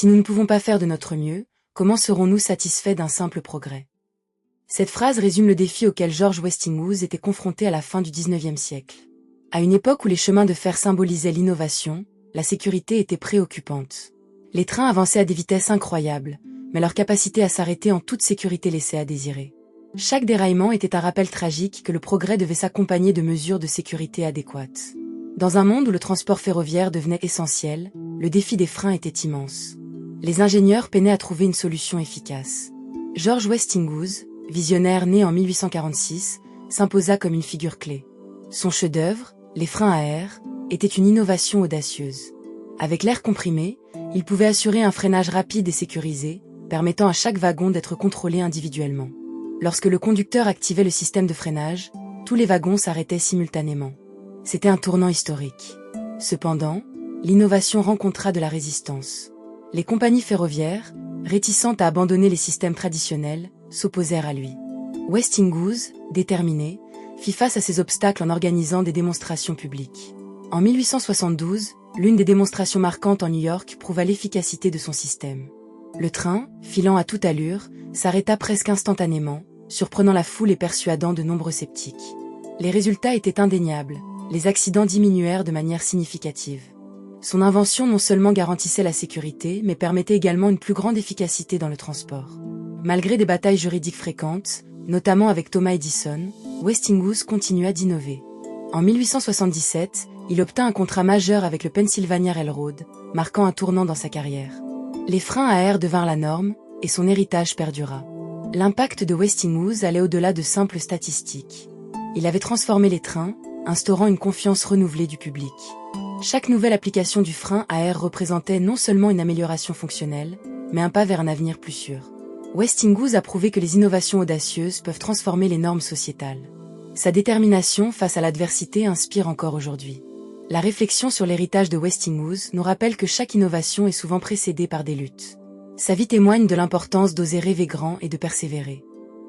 Si nous ne pouvons pas faire de notre mieux, comment serons-nous satisfaits d'un simple progrès? Cette phrase résume le défi auquel George Westinghouse était confronté à la fin du XIXe siècle. À une époque où les chemins de fer symbolisaient l'innovation, la sécurité était préoccupante. Les trains avançaient à des vitesses incroyables, mais leur capacité à s'arrêter en toute sécurité laissait à désirer. Chaque déraillement était un rappel tragique que le progrès devait s'accompagner de mesures de sécurité adéquates. Dans un monde où le transport ferroviaire devenait essentiel, le défi des freins était immense. Les ingénieurs peinaient à trouver une solution efficace. George Westinghouse, visionnaire né en 1846, s'imposa comme une figure clé. Son chef-d'œuvre, les freins à air, était une innovation audacieuse. Avec l'air comprimé, il pouvait assurer un freinage rapide et sécurisé, permettant à chaque wagon d'être contrôlé individuellement. Lorsque le conducteur activait le système de freinage, tous les wagons s'arrêtaient simultanément. C'était un tournant historique. Cependant, l'innovation rencontra de la résistance. Les compagnies ferroviaires, réticentes à abandonner les systèmes traditionnels, s'opposèrent à lui. Westinghouse, déterminé, fit face à ces obstacles en organisant des démonstrations publiques. En 1872, l'une des démonstrations marquantes en New York prouva l'efficacité de son système. Le train, filant à toute allure, s'arrêta presque instantanément, surprenant la foule et persuadant de nombreux sceptiques. Les résultats étaient indéniables, les accidents diminuèrent de manière significative. Son invention non seulement garantissait la sécurité, mais permettait également une plus grande efficacité dans le transport. Malgré des batailles juridiques fréquentes, notamment avec Thomas Edison, Westinghouse continua d'innover. En 1877, il obtint un contrat majeur avec le Pennsylvania Railroad, marquant un tournant dans sa carrière. Les freins à air devinrent la norme, et son héritage perdura. L'impact de Westinghouse allait au-delà de simples statistiques. Il avait transformé les trains, instaurant une confiance renouvelée du public. Chaque nouvelle application du frein à air représentait non seulement une amélioration fonctionnelle, mais un pas vers un avenir plus sûr. Westinghouse a prouvé que les innovations audacieuses peuvent transformer les normes sociétales. Sa détermination face à l'adversité inspire encore aujourd'hui. La réflexion sur l'héritage de Westinghouse nous rappelle que chaque innovation est souvent précédée par des luttes. Sa vie témoigne de l'importance d'oser rêver grand et de persévérer.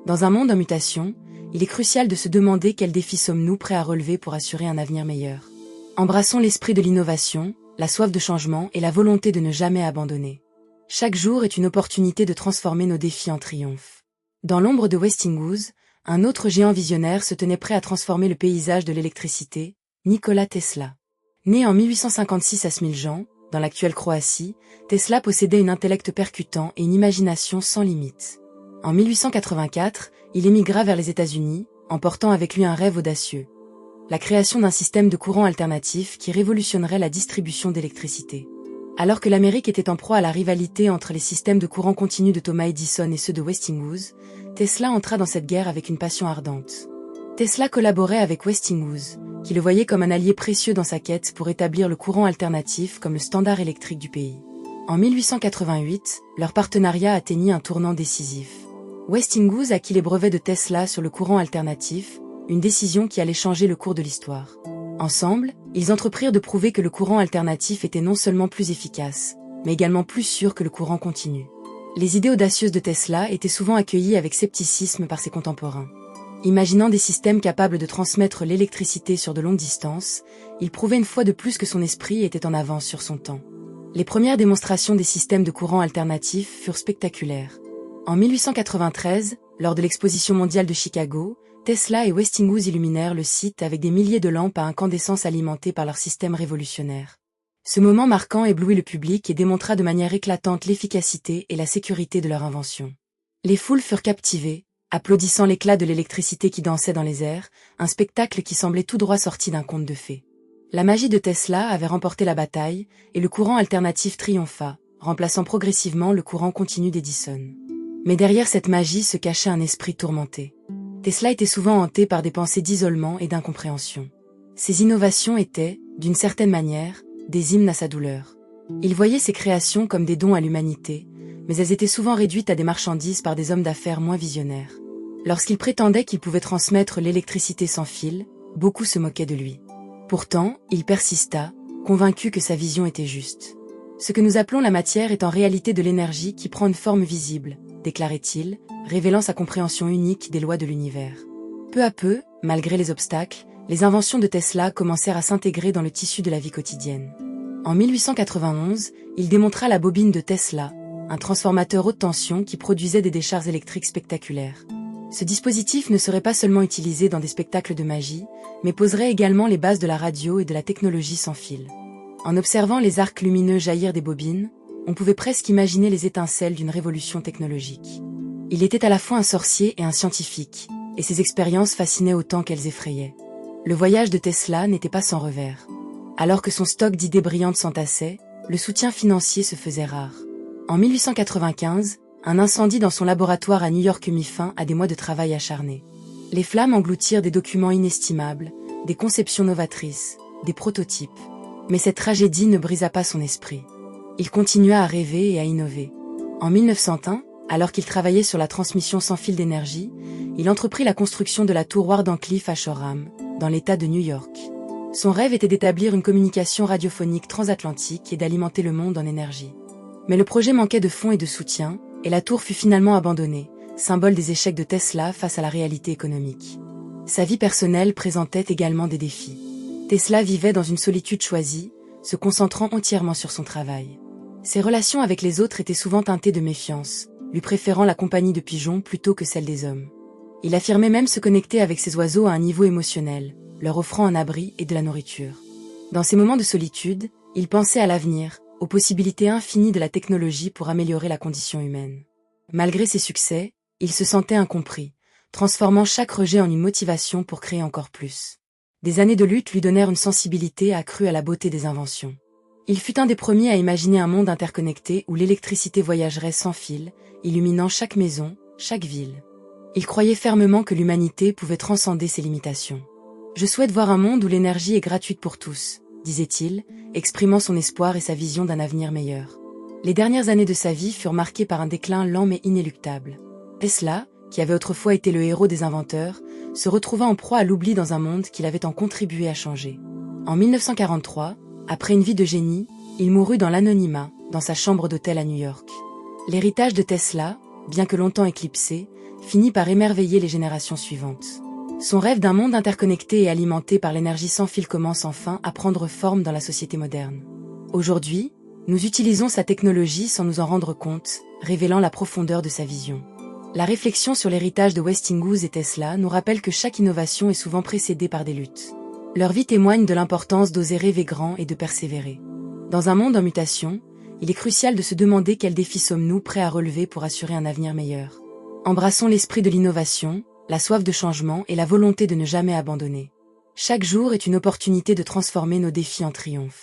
Dans un monde en mutation, il est crucial de se demander quels défis sommes-nous prêts à relever pour assurer un avenir meilleur. Embrassons l'esprit de l'innovation, la soif de changement et la volonté de ne jamais abandonner. Chaque jour est une opportunité de transformer nos défis en triomphe. Dans l'ombre de Westinghouse, un autre géant visionnaire se tenait prêt à transformer le paysage de l'électricité, Nikola Tesla. Né en 1856 à Smiljan, dans l'actuelle Croatie, Tesla possédait un intellect percutant et une imagination sans limite. En 1884, il émigra vers les États-Unis, emportant avec lui un rêve audacieux. La création d'un système de courant alternatif qui révolutionnerait la distribution d'électricité. Alors que l'Amérique était en proie à la rivalité entre les systèmes de courant continu de Thomas Edison et ceux de Westinghouse, Tesla entra dans cette guerre avec une passion ardente. Tesla collaborait avec Westinghouse, qui le voyait comme un allié précieux dans sa quête pour établir le courant alternatif comme le standard électrique du pays. En 1888, leur partenariat atteignit un tournant décisif. Westinghouse acquit les brevets de Tesla sur le courant alternatif, une décision qui allait changer le cours de l'histoire. Ensemble, ils entreprirent de prouver que le courant alternatif était non seulement plus efficace, mais également plus sûr que le courant continu. Les idées audacieuses de Tesla étaient souvent accueillies avec scepticisme par ses contemporains. Imaginant des systèmes capables de transmettre l'électricité sur de longues distances, il prouvait une fois de plus que son esprit était en avance sur son temps. Les premières démonstrations des systèmes de courant alternatif furent spectaculaires. En 1893, lors de l'exposition mondiale de Chicago, Tesla et Westinghouse illuminèrent le site avec des milliers de lampes à incandescence alimentées par leur système révolutionnaire. Ce moment marquant éblouit le public et démontra de manière éclatante l'efficacité et la sécurité de leur invention. Les foules furent captivées, applaudissant l'éclat de l'électricité qui dansait dans les airs, un spectacle qui semblait tout droit sorti d'un conte de fées. La magie de Tesla avait remporté la bataille, et le courant alternatif triompha, remplaçant progressivement le courant continu d'Edison. Mais derrière cette magie se cachait un esprit tourmenté. Tesla était souvent hanté par des pensées d'isolement et d'incompréhension. Ses innovations étaient, d'une certaine manière, des hymnes à sa douleur. Il voyait ses créations comme des dons à l'humanité, mais elles étaient souvent réduites à des marchandises par des hommes d'affaires moins visionnaires. Lorsqu'il prétendait qu'il pouvait transmettre l'électricité sans fil, beaucoup se moquaient de lui. Pourtant, il persista, convaincu que sa vision était juste. Ce que nous appelons la matière est en réalité de l'énergie qui prend une forme visible, déclarait-il, révélant sa compréhension unique des lois de l'univers. Peu à peu, malgré les obstacles, les inventions de Tesla commencèrent à s'intégrer dans le tissu de la vie quotidienne. En 1891, il démontra la bobine de Tesla, un transformateur haute tension qui produisait des décharges électriques spectaculaires. Ce dispositif ne serait pas seulement utilisé dans des spectacles de magie, mais poserait également les bases de la radio et de la technologie sans fil. En observant les arcs lumineux jaillir des bobines, on pouvait presque imaginer les étincelles d'une révolution technologique. Il était à la fois un sorcier et un scientifique, et ses expériences fascinaient autant qu'elles effrayaient. Le voyage de Tesla n'était pas sans revers. Alors que son stock d'idées brillantes s'entassait, le soutien financier se faisait rare. En 1895, un incendie dans son laboratoire à New York mit fin à des mois de travail acharné. Les flammes engloutirent des documents inestimables, des conceptions novatrices, des prototypes. Mais cette tragédie ne brisa pas son esprit. Il continua à rêver et à innover. En 1901, alors qu'il travaillait sur la transmission sans fil d'énergie, il entreprit la construction de la tour Wardenclyffe à Shoreham, dans l'État de New York. Son rêve était d'établir une communication radiophonique transatlantique et d'alimenter le monde en énergie. Mais le projet manquait de fonds et de soutien, et la tour fut finalement abandonnée, symbole des échecs de Tesla face à la réalité économique. Sa vie personnelle présentait également des défis. Tesla vivait dans une solitude choisie, se concentrant entièrement sur son travail. Ses relations avec les autres étaient souvent teintées de méfiance, lui préférant la compagnie de pigeons plutôt que celle des hommes. Il affirmait même se connecter avec ces oiseaux à un niveau émotionnel, leur offrant un abri et de la nourriture. Dans ces moments de solitude, il pensait à l'avenir, aux possibilités infinies de la technologie pour améliorer la condition humaine. Malgré ses succès, il se sentait incompris, transformant chaque rejet en une motivation pour créer encore plus. Des années de lutte lui donnèrent une sensibilité accrue à la beauté des inventions. Il fut un des premiers à imaginer un monde interconnecté où l'électricité voyagerait sans fil, illuminant chaque maison, chaque ville. Il croyait fermement que l'humanité pouvait transcender ses limitations. « Je souhaite voir un monde où l'énergie est gratuite pour tous », disait-il, exprimant son espoir et sa vision d'un avenir meilleur. Les dernières années de sa vie furent marquées par un déclin lent mais inéluctable. Tesla, qui avait autrefois été le héros des inventeurs, se retrouva en proie à l'oubli dans un monde qu'il avait tant contribué à changer. En 1943, après une vie de génie, il mourut dans l'anonymat, dans sa chambre d'hôtel à New York. L'héritage de Tesla, bien que longtemps éclipsé, finit par émerveiller les générations suivantes. Son rêve d'un monde interconnecté et alimenté par l'énergie sans fil commence enfin à prendre forme dans la société moderne. Aujourd'hui, nous utilisons sa technologie sans nous en rendre compte, révélant la profondeur de sa vision. La réflexion sur l'héritage de Westinghouse et Tesla nous rappelle que chaque innovation est souvent précédée par des luttes. Leur vie témoigne de l'importance d'oser rêver grand et de persévérer. Dans un monde en mutation, il est crucial de se demander quels défis sommes-nous prêts à relever pour assurer un avenir meilleur. Embrassons l'esprit de l'innovation, la soif de changement et la volonté de ne jamais abandonner. Chaque jour est une opportunité de transformer nos défis en triomphe.